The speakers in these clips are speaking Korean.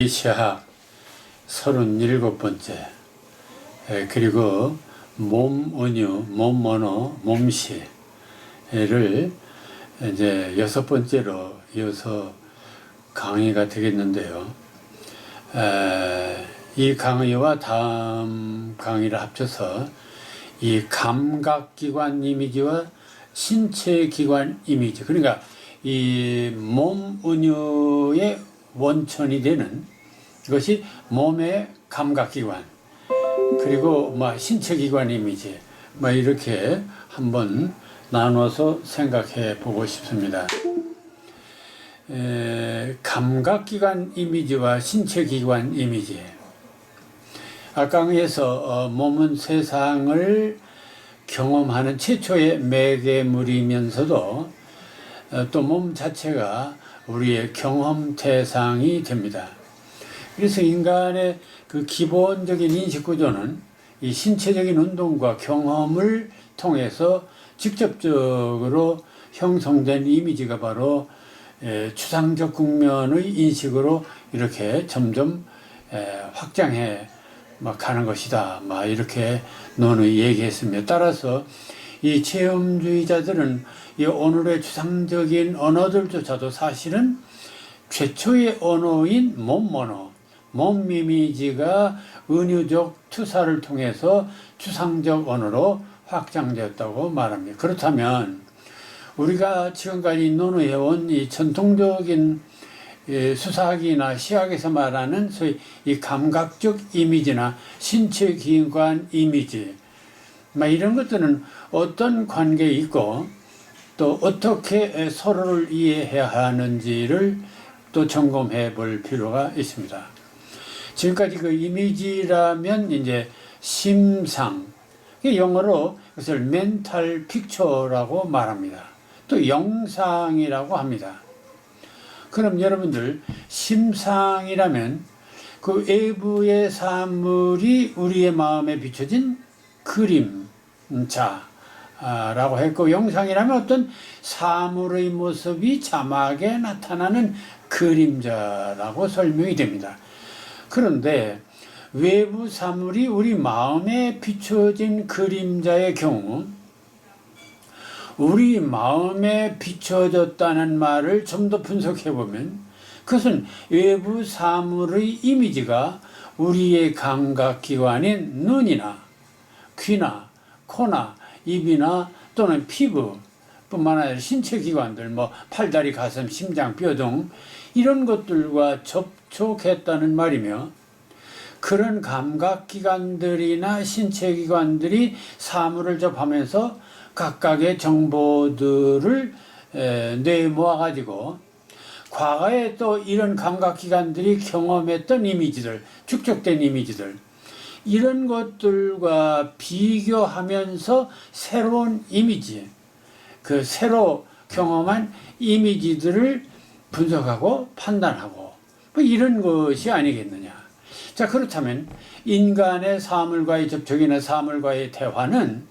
시학 37번째, 그리고 몸은유, 몸언어, 몸시를 이제 6번째로 이어서 강의가 되겠는데요. 이 강의와 다음 강의를 합쳐서 이 감각기관 이미지와 신체기관 이미지, 그러니까 이 몸은유의 원천이 되는 이것이 몸의 감각기관, 그리고 신체기관 이미지, 이렇게 한번 나눠서 생각해 보고 싶습니다. 감각기관 이미지와 신체기관 이미지. 아까 강의에서 몸은 세상을 경험하는 최초의 매개물이면서도 또 몸 자체가 우리의 경험 대상이 됩니다. 그래서 인간의 그 기본적인 인식 구조는 이 신체적인 운동과 경험을 통해서 직접적으로 형성된 이미지가 바로 추상적 국면의 인식으로 이렇게 점점 확장해 가는 것이다. 이렇게 논의 얘기했습니다. 따라서 이 체험주의자들은 이 오늘의 추상적인 언어들조차도 사실은 최초의 언어인 몸언어, 몸 이미지가 은유적 투사를 통해서 추상적 언어로 확장되었다고 말합니다. 그렇다면 우리가 지금까지 논의해온 이 전통적인 수사학이나 시학에서 말하는 소위 이 감각적 이미지나 신체기관 이미지, 이런 것들은 어떤 관계에 있고 또 어떻게 서로를 이해해야 하는지를 또 점검해 볼 필요가 있습니다. 지금까지 그 이미지라면 이제 심상, 영어로 그것을 멘탈 픽처라고 말합니다. 또 영상이라고 합니다. 그럼 여러분들, 심상이라면 그 외부의 사물이 우리의 마음에 비춰진 그림자라고 했고, 영상이라면 어떤 사물의 모습이 자막에 나타나는 그림자라고 설명이 됩니다. 그런데 외부 사물이 우리 마음에 비춰진 그림자의 경우, 우리 마음에 비춰졌다는 말을 좀 더 분석해 보면 그것은 외부 사물의 이미지가 우리의 감각기관인 눈이나 귀나 코나 입이나 또는 피부뿐만 아니라 신체기관들, 팔다리, 가슴, 심장, 뼈 등 이런 것들과 접촉했다는 말이며, 그런 감각기관들이나 신체기관들이 사물을 접하면서 각각의 정보들을 뇌에 모아가지고 과거에 또 이런 감각기관들이 경험했던 이미지들, 축적된 이미지들, 이런 것들과 비교하면서 새로운 이미지, 그 새로 경험한 이미지들을 분석하고 판단하고 이런 것이 아니겠느냐. 자, 그렇다면 인간의 사물과의 접촉이나 사물과의 대화는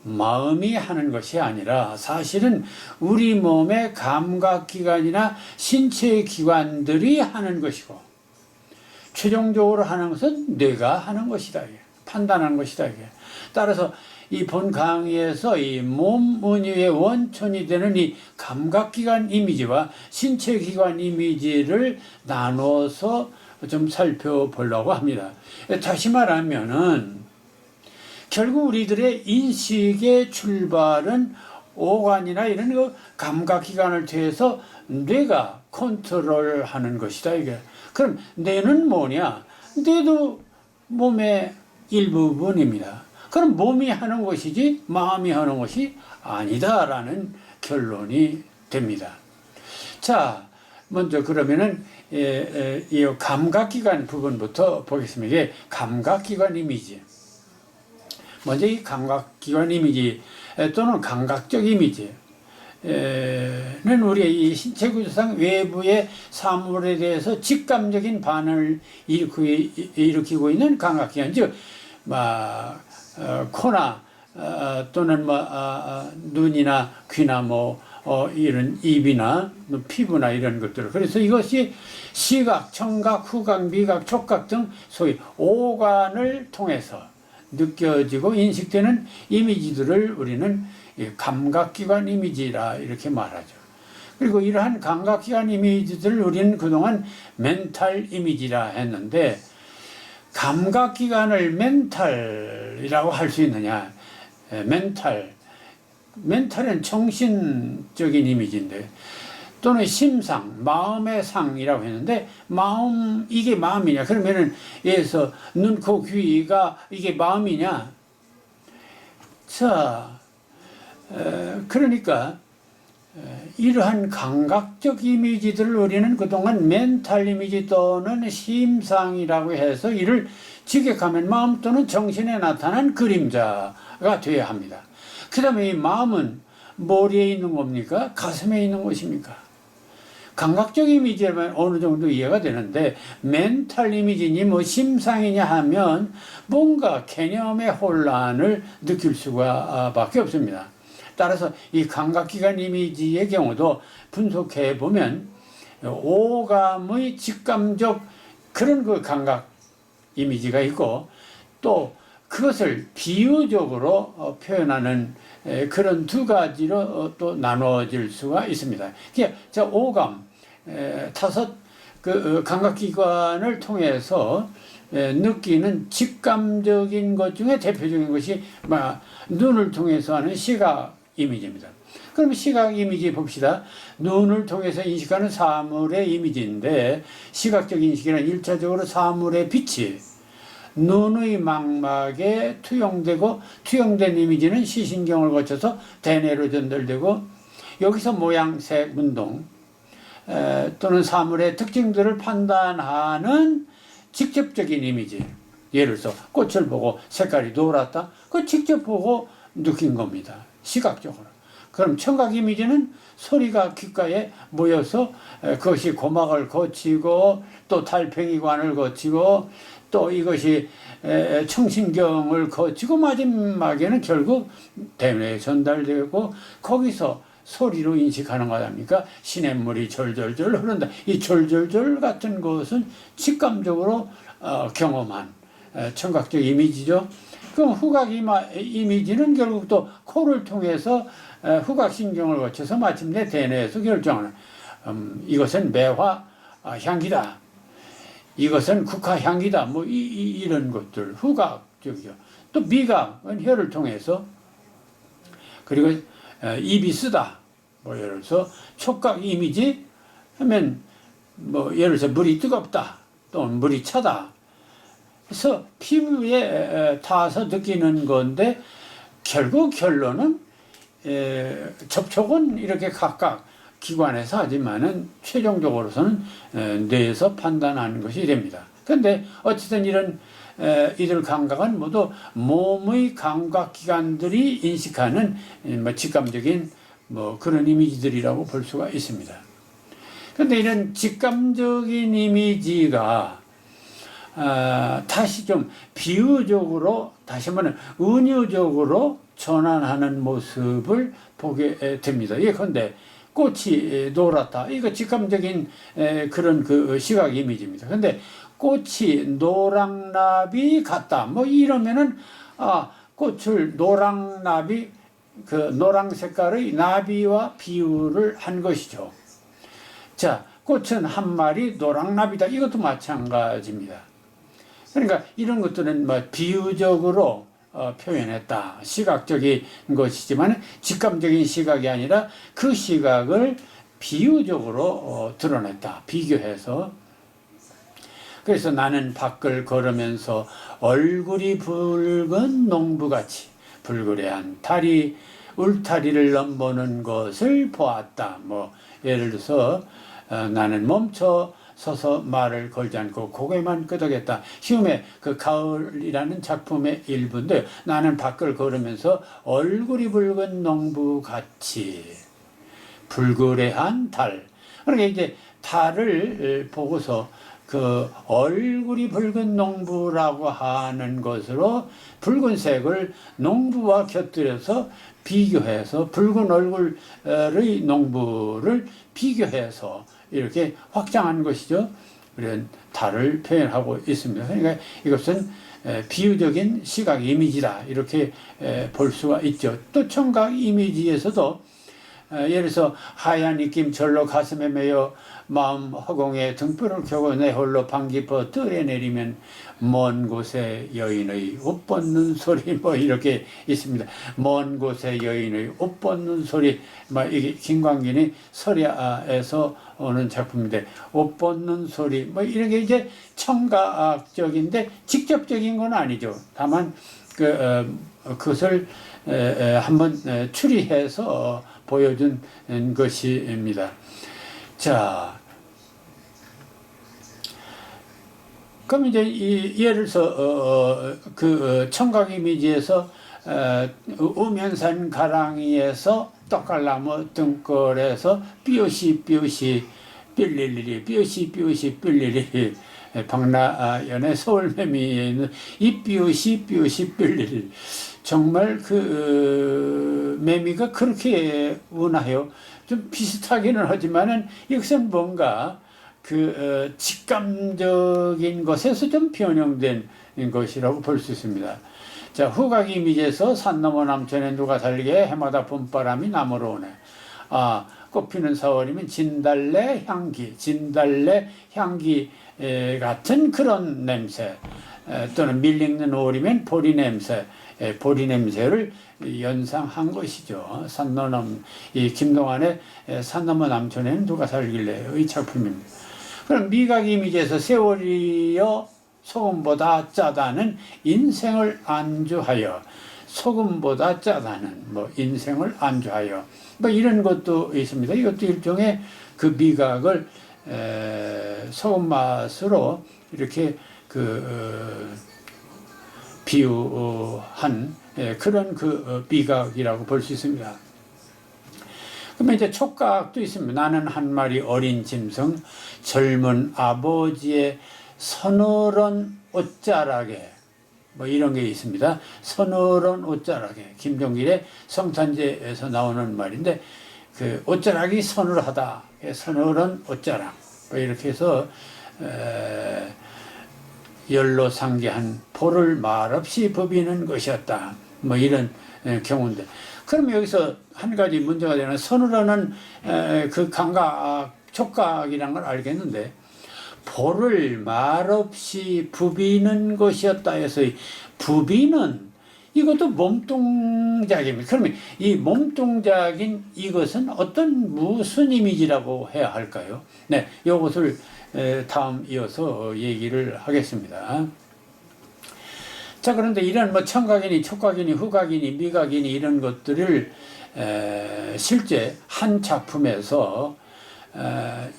마음이 하는 것이 아니라 사실은 우리 몸의 감각기관이나 신체기관들이 하는 것이고, 최종적으로 하는 것은 뇌가 하는 것이다. 판단하는 것이다. 따라서 이 본 강의에서 이 몸은유의 원천이 되는 이 감각기관 이미지와 신체기관 이미지를 나눠서 좀 살펴보려고 합니다. 다시 말하면은 결국 우리들의 인식의 출발은 오감이나 이런 거 감각기관을 통해서 뇌가 컨트롤하는 것이다. 그럼 뇌는 뭐냐? 뇌도 몸의 일부분입니다. 그럼 몸이 하는 것이지 마음이 하는 것이 아니다라는 결론이 됩니다. 자, 먼저 그러면은 이 감각기관 부분부터 보겠습니다. 이게 감각기관 이미지. 먼저 이 감각기관 이미지 또는 감각적 이미지는 우리의 이 신체 구조상 외부의 사물에 대해서 직감적인 반응을 일으키고 있는 감각기관, 즉 코나 또는 눈이나 귀나 이런 입이나 피부나 이런 것들. 그래서 이것이 시각, 청각, 후각, 미각, 촉각 등 소위 오감을 통해서 느껴지고 인식되는 이미지들을 우리는 감각기관 이미지라 이렇게 말하죠. 그리고 이러한 감각기관 이미지들을 우리는 그동안 멘탈 이미지라 했는데, 감각기관을 멘탈이라고 할 수 있느냐? 멘탈은 정신적인 이미지인데, 또는 심상, 마음의 상이라고 했는데, 이게 마음이냐? 그러면은, 예서 눈, 코, 귀가 이게 마음이냐? 자, 그러니까, 이러한 감각적 이미지들을 우리는 그동안 멘탈 이미지 또는 심상이라고 해서 이를 직역하면 마음 또는 정신에 나타난 그림자가 되어야 합니다. 그 다음에 이 마음은 머리에 있는 겁니까? 가슴에 있는 것입니까? 감각적 이미지라면 어느 정도 이해가 되는데, 멘탈 이미지니 뭐 심상이냐 하면 뭔가 개념의 혼란을 느낄 수가 밖에 없습니다. 따라서 이 감각기관 이미지의 경우도 분석해 보면 오감의 직감적 그런 그 감각 이미지가 있고, 또 그것을 비유적으로 표현하는 그런 두 가지로 또 나눠질 수가 있습니다. 자, 오감, 다섯 그 감각기관을 통해서 느끼는 직감적인 것 중에 대표적인 것이 눈을 통해서 하는 시각 이미지입니다. 그럼 시각 이미지 봅시다. 눈을 통해서 인식하는 사물의 이미지인데, 시각적 인식이란 1차적으로 사물의 빛이 눈의 망막에 투영되고, 투영된 이미지는 시신경을 거쳐서 대뇌로 전달되고, 여기서 모양, 색, 운동 또는 사물의 특징들을 판단하는 직접적인 이미지. 예를 들어서 꽃을 보고 색깔이 노랗다. 그거 직접 보고 느낀 겁니다. 시각적으로. 그럼 청각 이미지는 소리가 귓가에 모여서 그것이 고막을 거치고 또 달팽이관을 거치고 또 이것이 청신경을 거치고 마지막에는 결국 대뇌에 전달되고, 거기서 소리로 인식하는 것 아닙니까? 시냇물이 절절절 흐른다. 이 절절절 같은 것은 직감적으로 경험한 청각적 이미지죠. 그럼 후각 이미지는 결국 또 코를 통해서 후각신경을 거쳐서 마침내 대뇌에서 결정하는, 이것은 매화 향기다, 이것은 국화 향기다, 뭐 이런 것들 후각적이죠. 또 미각은 혀를 통해서, 그리고 입이 쓰다, 뭐 예를 들어서 촉각 이미지 하면 뭐 예를 들어서 물이 뜨겁다, 또는 물이 차다. 그래서 피부에 닿아서 느끼는 건데, 결국 결론은 접촉은 이렇게 각각 기관에서 하지만은 최종적으로서는 뇌에서 판단하는 것이 됩니다. 그런데 어쨌든 이런 이들 감각은 모두 몸의 감각 기관들이 인식하는 직감적인 그런 이미지들이라고 볼 수가 있습니다. 그런데 이런 직감적인 이미지가 다시 좀 비유적으로, 다시 한번 은유적으로 전환하는 모습을 보게 됩니다. 예컨대 꽃이 노랗다. 이거 직감적인 그런 그 시각 이미지입니다. 근데 꽃이 노랑나비 같다. 뭐 이러면은 꽃을 노랑나비, 그 노랑 색깔의 나비와 비유를 한 것이죠. 자, 꽃은 한 마리 노랑나비다. 이것도 마찬가지입니다. 그러니까 이런 것들은 비유적으로 표현했다. 시각적인 것이지만 직감적인 시각이 아니라 그 시각을 비유적으로 드러냈다. 비교해서. 그래서 나는 밖을 걸으면서 얼굴이 붉은 농부같이 불그레한 달이 울타리를 넘보는 것을 보았다. 뭐 예를 들어서 나는 멈춰 서서 말을 걸지 않고 고개만 끄덕였다. 휴메 그 가을이라는 작품의 일부인데, 나는 밖을 걸으면서 얼굴이 붉은 농부같이 불그레한 달. 그러니까 이제 달을 보고서 그 얼굴이 붉은 농부라고 하는 것으로 붉은색을 농부와 곁들여서 비교해서 붉은 얼굴의 농부를 비교해서 이렇게 확장한 것이죠. 그런 달을 표현하고 있습니다. 그러니까 이것은 비유적인 시각 이미지다 이렇게 볼 수가 있죠. 또 청각 이미지에서도 예를 들어서 하얀 입김 절로 가슴에 매여 마음 허공에 등불을 켜고 내 홀로 방 깊어 뜰에 내리면 먼 곳에 여인의 옷 벗는 소리 뭐 이렇게 있습니다. 먼 곳에 여인의 옷 벗는 소리 뭐 이게 김광진이 설야에서 오는 작품인데 옷 벗는 소리 뭐 이런 게 이제 청각적인데 직접적인 건 아니죠. 다만 그것을 한번 추리해서 보여준 것입니다. 자, 그럼 이제 예를 들어서 청각 이미지에서 우면산 가랑이에서 떡갈나무 등골에서 삐오시 삘리리 삐오시 삘리리 박나연의 서울매미에 있는 이 삐오시 삘리리 정말 그 매미가 그렇게 우나요? 좀 비슷하기는 하지만은 이것은 뭔가 그 직감적인 것에서 좀 변형된 것이라고 볼 수 있습니다. 자, 후각 이미지에서 산 너머 남천에 누가 살게 해마다 봄바람이 남으러 오네. 아, 꽃피는 4월이면 진달래 향기 같은 그런 냄새 또는 밀리는 5월이면 보리 냄새 보리 냄새를 연상한 것이죠. 이 김동완의 산 너머 남천에는 누가 살길래의 작품입니다. 그럼 미각 이미지에서 세월이여 소금보다 짜다는 인생을 안주하여 소금보다 짜다는 뭐 인생을 안주하여 뭐 이런 것도 있습니다. 이것도 일종의 그 미각을 소금 맛으로 이렇게 비유한 그런 미각이라고 볼 수 있습니다. 그러면 이제 촉각도 있습니다. 나는 한 마리 어린 짐승, 젊은 아버지의 서늘한 옷자락에 뭐 이런 게 있습니다. 서늘한 옷자락에 김종길의 성탄제에서 나오는 말인데 그 옷자락이 서늘하다, 서늘한 옷자락 뭐 이렇게 해서 열로 상기한 볼을 말없이 버비는 것이었다. 뭐 이런 경우인데 그럼 여기서 한 가지 문제가 되는 서늘하는 그 감각, 촉각이라는 걸 알겠는데 볼을 말없이 부비는 것이었다 해서 부비는 이것도 몸동작입니다. 그러면 이 몸동작인 이것은 무슨 이미지라고 해야 할까요? 네, 이것을 다음 이어서 얘기를 하겠습니다. 자, 그런데 이런 뭐 청각이니 촉각이니 후각이니 미각이니 이런 것들을 실제 한 작품에서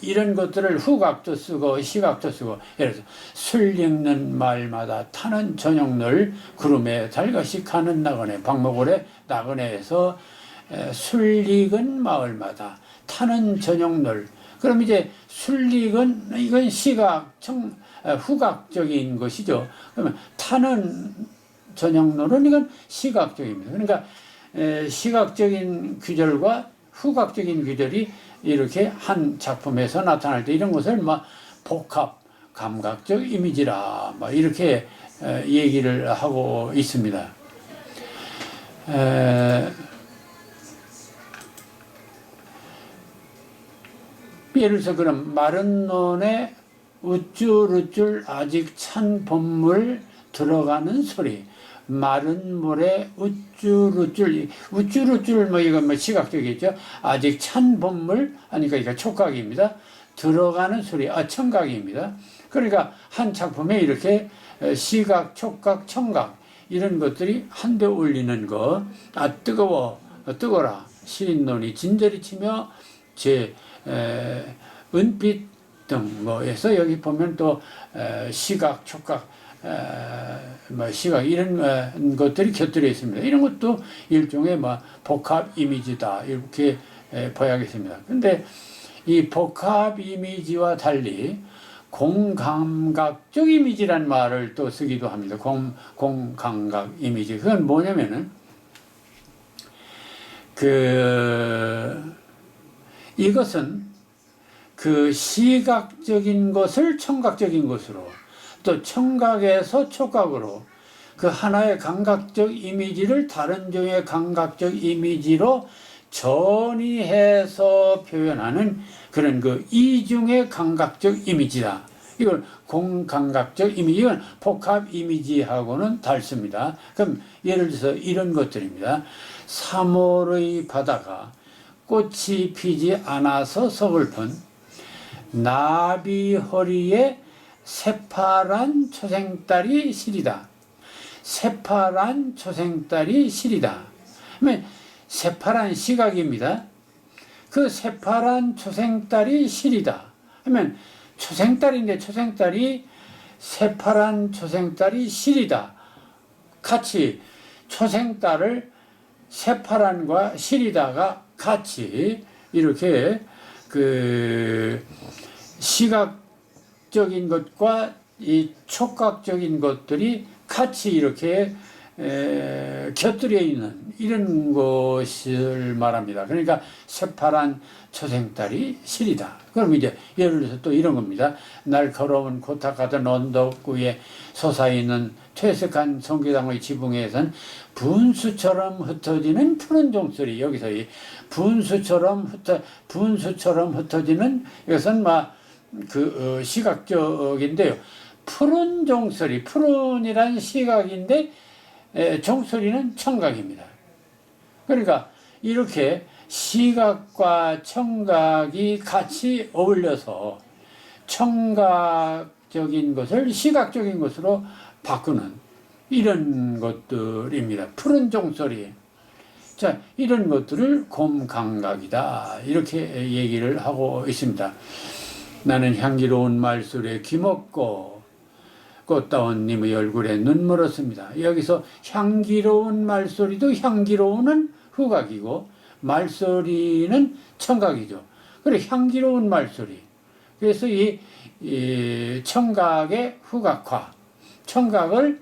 이런 것들을 후각도 쓰고 시각도 쓰고 예를 들어서 술 읽는 말마다 타는 저녁늘 구름에 달것이 가는 나그네 박목월의 나그네에서 술 익은 마을마다 타는 저녁늘 그럼 이제 술 익은 이건 후각적인 것이죠. 그러면 타는 저녁놀은 이건 시각적입니다. 그러니까 시각적인 규절과 후각적인 규절이 이렇게 한 작품에서 나타날 때 이런 것을 막 복합 감각적 이미지라 막 이렇게 얘기를 하고 있습니다. 예를 들어서 그럼 마른 논에 우쭐우쭐 아직 찬 봄물 들어가는 소리 마른 물에 우쭐우쭐 뭐 이건 뭐 시각적이겠죠. 아직 찬 봄물 하니까 이거 촉각입니다. 들어가는 소리 청각입니다. 그러니까 한 작품에 이렇게 시각, 촉각, 청각 이런 것들이 한데 올리는 것. 뜨거워라 시린논이 진저리 치며 제 은빛 등 뭐해서 여기 보면 또 시각, 촉각 뭐 시각 이런 것들이 곁들여 있습니다. 이런 것도 일종의 뭐 복합 이미지다 이렇게 봐야겠습니다. 근데 이 복합 이미지와 달리 공감각적 이미지란 말을 또 쓰기도 합니다. 공감각 이미지. 그건 뭐냐면은, 이것은 그 시각적인 것을 청각적인 것으로, 또 청각에서 촉각으로, 그 하나의 감각적 이미지를 다른 종의 감각적 이미지로 전이해서 표현하는 그런 그 이중의 감각적 이미지다. 이걸 공감각적 이미지, 이건 복합 이미지하고는 다릅니다. 그럼 예를 들어서 이런 것들입니다. 3월의 바다가 꽃이 피지 않아서 서글픈 나비 허리에 새파란 초생딸이 시리다. 새파란 초생딸이 시리다. 그러면 새파란 시각입니다. 그 새파란 초생딸이 시리다 하면 초생딸인데 초생딸이 새파란 초생딸이 시리다. 같이 초생딸을 새파란과 시리다가 같이 이렇게 그 시각적인 것과 이 촉각적인 것들이 같이 이렇게 곁들여 있는 이런 것을 말합니다. 그러니까 새파란 초생딸이 시리다. 그럼 이제 예를 들어서 또 이런 겁니다. 날카로운 고탁 같은 언덕 위에 솟아있는 퇴색한 성계당의 지붕에선 분수처럼 흩어지는 푸른 종소리. 여기서 이 분수처럼 흩어지는 이것은 시각적인데요. 푸른 종소리, 푸른이란 시각인데 종소리는 청각입니다. 그러니까 이렇게 시각과 청각이 같이 어울려서 청각적인 것을 시각적인 것으로 바꾸는 이런 것들입니다. 푸른 종소리. 자, 이런 것들을 곰감각이다. 이렇게 얘기를 하고 있습니다. 나는 향기로운 말소리에 귀먹고 꽃다운님의 얼굴에 눈물었습니다. 여기서 향기로운 말소리도 향기로운은 후각이고 말소리는 청각이죠. 그래 향기로운 말소리. 그래서 이 청각의 후각화, 청각을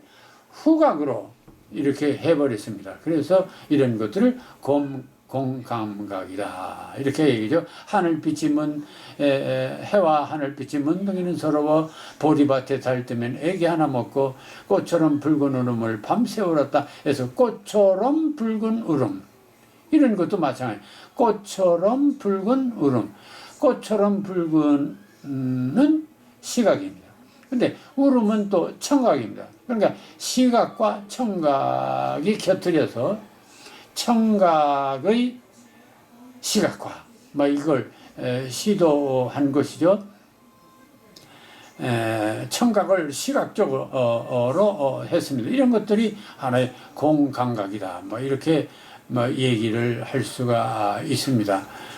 후각으로 이렇게 해버렸습니다. 그래서 이런 것들을 공감각이다. 이렇게 얘기죠. 하늘빛이 해와 하늘빛이 문둥이는 서러워 보리밭에 달 뜨면 애기 하나 먹고 꽃처럼 붉은 울음을 밤새 울었다 해서 꽃처럼 붉은 울음. 이런 것도 마찬가지. 꽃처럼 붉은 울음. 꽃처럼 붉은은 시각입니다. 근데 울음은 또 청각입니다. 그러니까 시각과 청각이 곁들여서 청각의 시각화, 이걸 시도한 것이죠. 청각을 시각적으로 했습니다. 이런 것들이 하나의 공감각이다. 이렇게 얘기를 할 수가 있습니다.